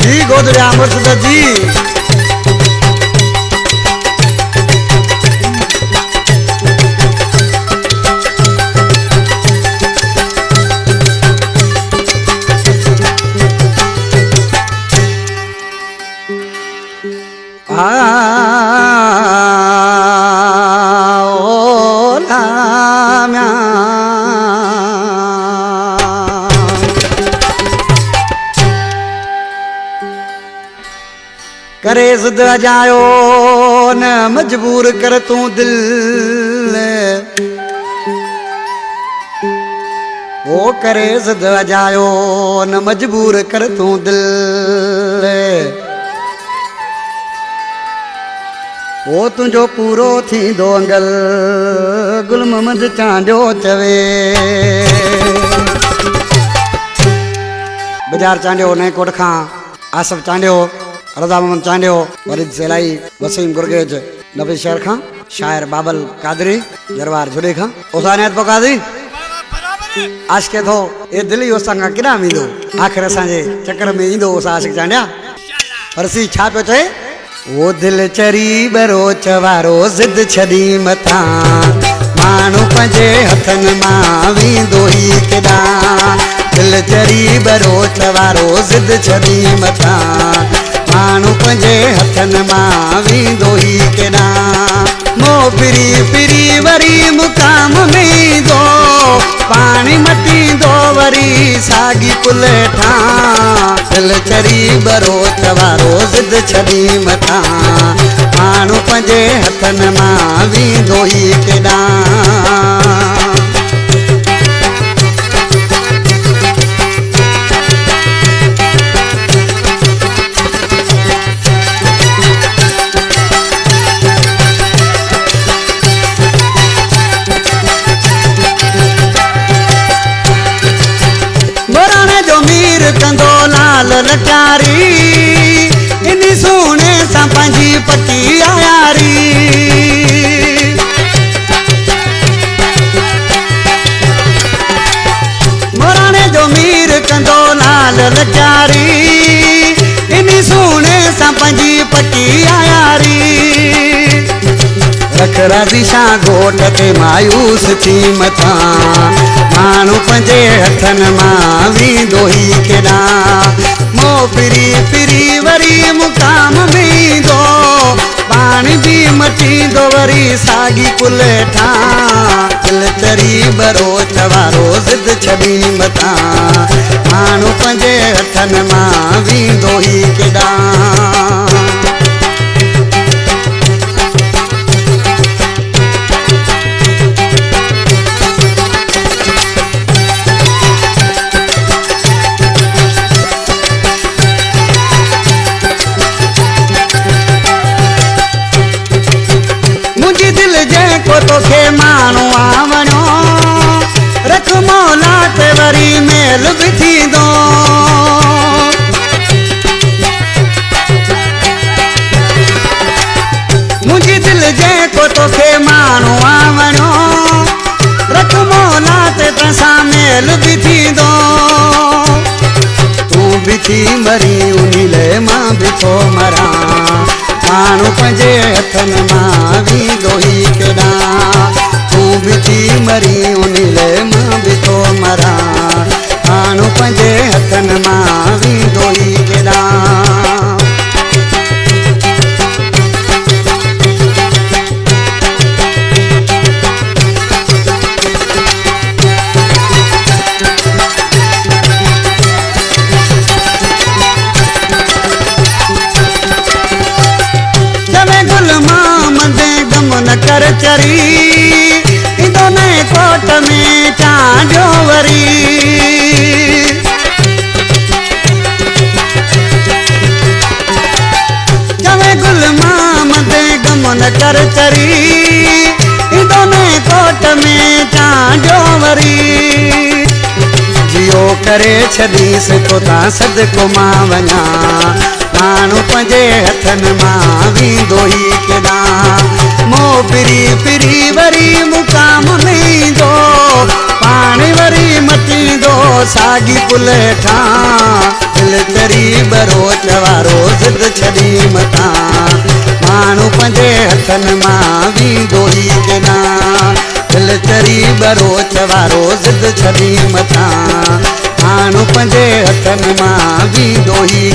जी गोदरिया मुर्शद जी करे ज़िद अजायो न मजबूर कर तू दिल वो करे ज़िद अजायो न मजबूर कर तू दिल वो तुझो पूरो थी दो अंगल गुल मोहम्मद चांडियो चवे बाजार चांडियो नए कोट खां आसफ चांडियो रज़ा मोहम्मद चांडियो वरीद सेलाई वसीम गुरगेज नबी शहर खां शायर बाबल कादरी दरबार जुड़े खां उसानियत पकादी आशिक थो ए दिली उसां खां किना मींदो आखिर असांजे चक्कर में ईंदो उसा आशिक चांडिया परसी छा पियो चए वो दिल चरी बरोच वारो ज़िद छॾी मथा माण्हू पंहिंजे हथनि मां वेंदो ई केॾा दिल चरी बरोच वारो ज़िद छॾी मथा माण्हू पंहिंजे हथनि मां वेंदो ई केॾा मोह फिरी फिरी वरी मुकाम में ईंदो पाणी मटींदो वरी साॻी पुल ठां दिल चरी बरोच वारो ज़िद छॾी मथा माण्हू पंहिंजे हथनि मां वेंदो ई केॾा कंदो लाल लचारी इन सोने सां पंहिंजी पटी आयारी मोराणे जो मीर कंदो लाल लचारी इन सोने सां पंहिंजी पटी आयारी रख राज़ी घोट ते मायूस थी मथा माण्हू पंहिंजे हथनि मां वेंदो ई केॾा मोह फिरी फिरी वरी मुकाम में ईंदो पाणी बि मटींदो वरी साॻी पुल ठां दिल चरी बरोच वारो ज़िद छॾी मथा माण्हू पंहिंजे हथनि मां वेंदो ई केॾा तोखे माण्हू आवणो रख मौला ते वरी मेल बि थींदो मुंहिंजी दिलि जेको तोखे माण्हू आवणो रख मौला ते तंसां मेल बि थींदो तूं बि थी मरी उन लाइ मां बि थो मरां माण्हू पंहिंजे हथनि मां वेंदो ई केॾा तूं बि थी मरी उन लाइ मां बि थो मरां माण्हू पंहिंजे हथनि मां वेंदो ई केॾा कर चरी ईंदो नए कोट में चांडियो वरी चवे गुल मोहम्मद गम न कर चरी ईंदो नए कोट में चांडियो वरी जियो करे छॾीसि तो तां सदको मां वञा माण्हू पंहिंजे हथनि मां वेंदो ई केॾा मोह फिरी फिरी वरी मुकाम में ईंदो पाणी वरी मटींदो साॻी पुल ठां दिल चरी बरोच वारो ज़िद छॾी मथां माण्हू पंहिंजे हथनि मां वींदो ई किना दिल चरी बरोच वारो ज़िद छॾी मथां माण्हू पंहिंजे हथनि मां वींदो ई